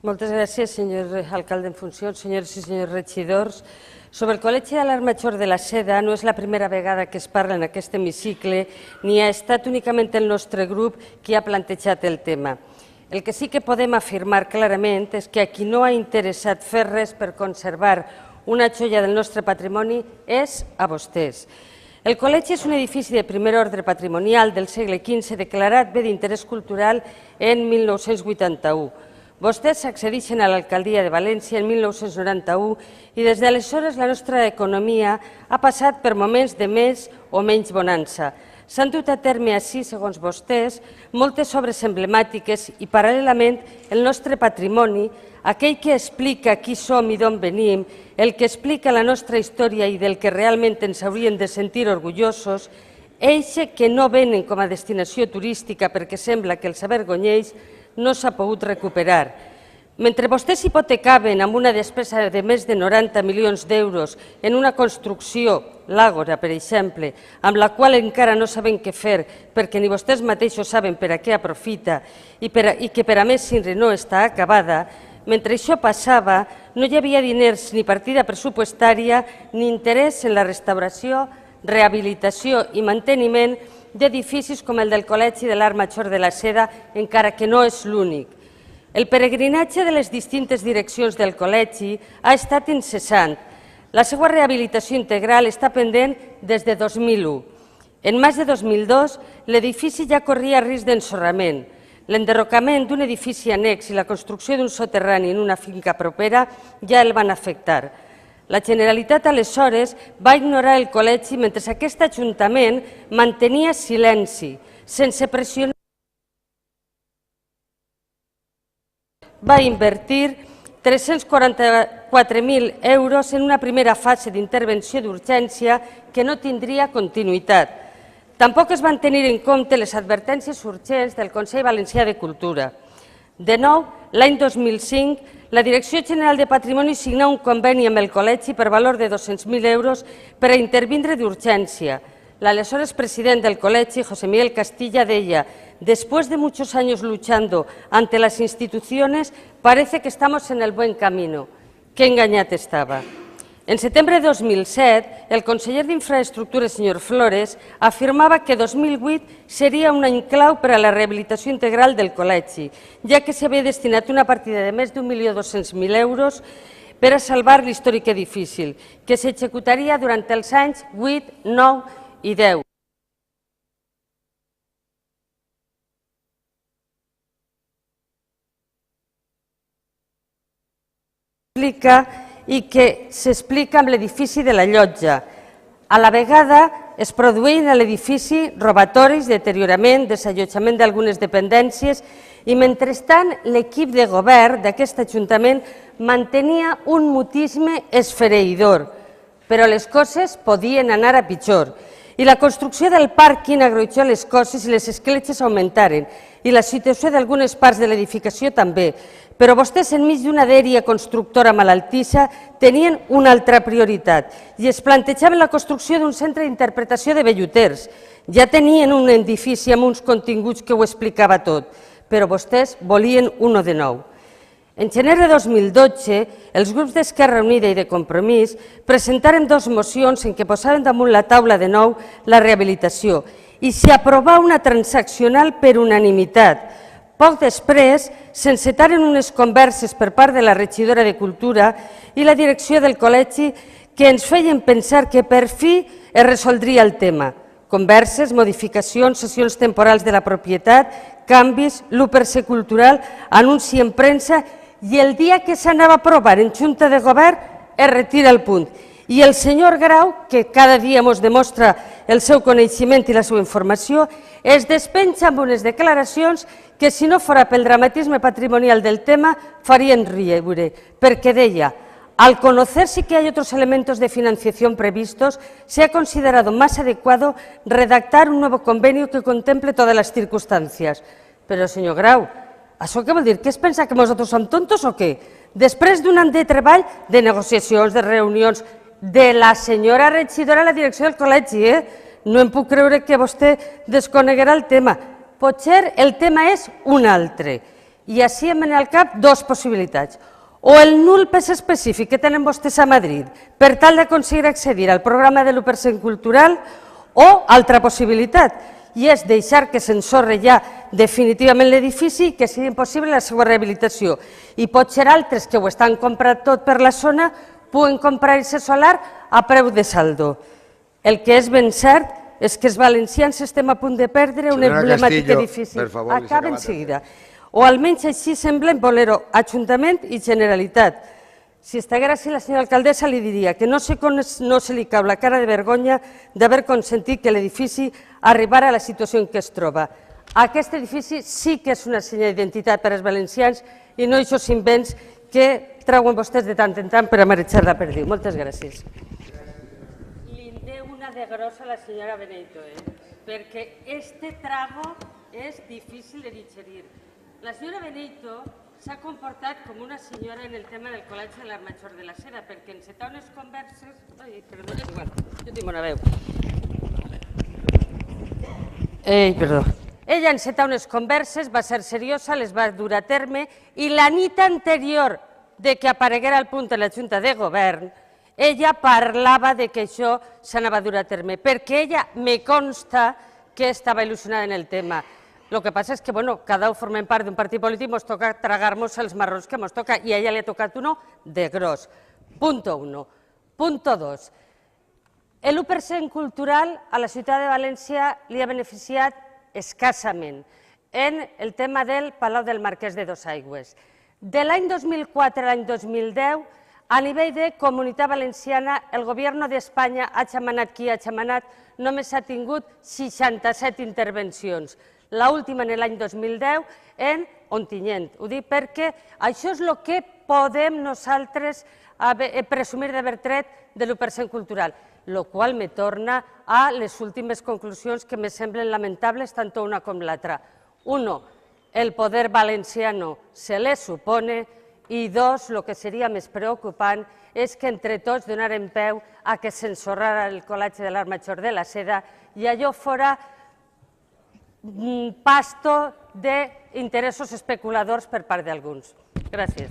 Moltes gràcies, senyor alcalde en funcions, senyores i senyors regidors. Sobre el Col·legi de l'Art Major de la Seda no és la primera vegada que es parla en aquest hemicicle, ni ha estat únicament el nostre grup qui ha plantejat el tema. El que sí que podem afirmar clarament és que a qui no ha interessat fer res per conservar una joia del nostre patrimoni és a vostès. El Col·legi és un edifici de primer ordre patrimonial del segle XV declarat bé d'interès cultural en 1981. Vostès accedeixen a l'alcaldia de València en 1991 i des d'aleshores la nostra economia ha passat per moments de més o menys bonança. S'han dut a terme així, segons vostès, moltes obres emblemàtiques i paral·lelament el nostre patrimoni, aquell que explica qui som i d'on venim, el que explica la nostra història i del que realment ens hauríem de sentir orgullosos, eixe que no venen com a destinació turística perquè sembla que els avergonyeix, no s'ha pogut recuperar. Mentre vostès hipotecaven amb una despesa de més de 90 milions d'euros en una construcció, l'Àgora, per exemple, amb la qual encara no saben què fer perquè ni vostès mateixos saben per a què aprofita i que per a més no està acabada, mentre això passava no hi havia diners ni partida pressupostària ni interès en la restauració, rehabilitació i manteniment d'edificis com el del Col·legi de l'Art Major de la Seda, encara que no és l'únic. El peregrinatge de les distintes direccions del Col·legi ha estat incessant. La seva rehabilitació integral està pendent des de 2001. En maig de 2002, l'edifici ja corria risc d'ensorrament. L'enderrocament d'un edifici annex i la construcció d'un soterrani en una finca propera ja el van afectar. La Generalitat aleshores va ignorar el Col·legi mentre aquest Ajuntament mantenia silenci, sense pressionar. Va invertir 344.000 euros en una primera fase d'intervenció d'urgència que no tindria continuïtat. Tampoc es van tenir en compte les advertències urgents del Consell Valencià de Cultura. De nou, l'any 2005, la Direcció General de Patrimoni signà un conveni amb el Col·legi per valor de 200.000 euros per a intervindre d'urgència. L'aleshores president del Col·legi, José Miguel Castilla, deia: «Después de muchos años luchando ante las instituciones, parece que estamos en el buen camino». Que enganyat estava. En setembre de 2007, el conseller d'Infraestructures, senyor Flores, afirmava que 2008 seria un any clau per a la rehabilitació integral del Col·legi, ja que s'havia destinat una partida de més d'1.200.000 euros per a salvar l'històric edifici, que s'executaria durant els anys 8, 9 i 10. I que s'explica amb l'edifici de la Llotja. A la vegada es produïen a l'edifici robatoris, deteriorament, desallotjament d'algunes dependències i, mentrestant, l'equip de govern d'aquest Ajuntament mantenia un mutisme esfereïdor, però les coses podien anar a pitjor. I la construcció del pàrquing agreujó les coses i les escletxes augmentaren, i la situació d'algunes parts de l'edificació també. Però vostès, enmig d'una dèria constructora malaltissa, tenien una altra prioritat i es plantejaven la construcció d'un centre d'interpretació de velluters. Ja tenien un edifici amb uns continguts que ho explicava tot, però vostès volien uno de nou. En gener de 2012, els grups d'Esquerra Unida i de Compromís presentaren dues mocions en què posaven damunt la taula de nou la rehabilitació i s'aprovà una transaccional per unanimitat. Poc després, s'encetaren unes converses per part de la regidora de Cultura i la direcció del Col·legi que ens feien pensar que per fi es resoldria el tema. Converses, modificacions, sessions temporals de la propietat, canvis, l'1 per cent cultural, anunci en premsa i el dia que s'anava a aprovar en Junta de Govern es retira el punt. I el senyor Grau, que cada dia ens demostra el seu coneixement i la seva informació, es despenja amb unes declaracions que, si no fora pel dramatisme patrimonial del tema, farien riure, perquè deia: al conocerse que hay otros elementos de financiación previstos, se ha considerado más adecuado redactar un nuevo convenio que contemple todas las circunstancias. Però, senyor Grau, això què vol dir? Que es pensa que nosaltres som tontos o què? Després d'un any de treball, de negociacions, de reunions, de la senyora regidora a la direcció del Col·legi, no em puc creure que vostè desconeguerà el tema. Potser el tema és un altre. I així em venen al cap dues possibilitats. O el nul pes específic que tenen vostès a Madrid per tal d'aconseguir accedir al programa de l'1% cultural, o altra possibilitat, i és deixar que s'ensorre ja definitivament l'edifici i que sigui impossible la seva rehabilitació. I potser altres que ho estan comprant tot per la zona puguen comprar-se solar a preu de saldo. El que és ben cert és que els valencians estem a punt de perdre un emblemàtic edifici. Acaba en seguida. O almenys així semblen voler-ho Ajuntament i Generalitat. Si estiguera així, la senyora alcaldessa li diria que no sé com no se li cau la cara de vergonya d'haver consentit que l'edifici arribara a la situació en què es troba. Aquest edifici sí que és una senya d'identitat per als valencians i no aquests invents que treuen vostès de tant en tant per a marejar la perdiu. Moltes gràcies. Li deu una de grossa a la senyora Benito, perquè este trago és difícil de digerir. La senyora Benito s'ha comportat com una senyora en el tema del Col·legi de l'Art Major de la Seda, perquè encetar unes converses... Ai, perdó, igual, jo tinc bona veu. Perdó. Ella encetar unes converses, va ser seriosa, les va dur a terme, i la nit anterior de que apareguera al punt de la Junta de Govern, ella parlava de que això s'anava a dur a terme, perquè ella me consta que estava il·lusionada en el tema. El que passa és que, cada un formem part d'un partit polític, ens toca tragar-nos els marrons que ens toca, i a ella li ha tocat uno de gros. Punto 1. Punto 2. L'1% cultural a la ciutat de València li ha beneficiat escassament en el tema del Palau del Marquès de Dosaigües. De l'any 2004 a l'any 2010, a nivell de Comunitat Valenciana, el govern d'Espanya ha xamanat qui ha xamanat, només ha tingut 67 intervencions. L'última en l'any 2010 en Ontinyent. Ho dic perquè això és el que podem nosaltres presumir d'haver tret de l'1% cultural, el qual me torna a les últimes conclusions que me semblen lamentables, tant una com l'altra. 1. El poder valenciano se le supone, i 2. El que seria més preocupant és que entre tots donarem peu a que s'ensorrara el Col·legi de l'Art Major de la Seda i allò fora pasto d'interessos especuladors per part d'alguns. Gràcies.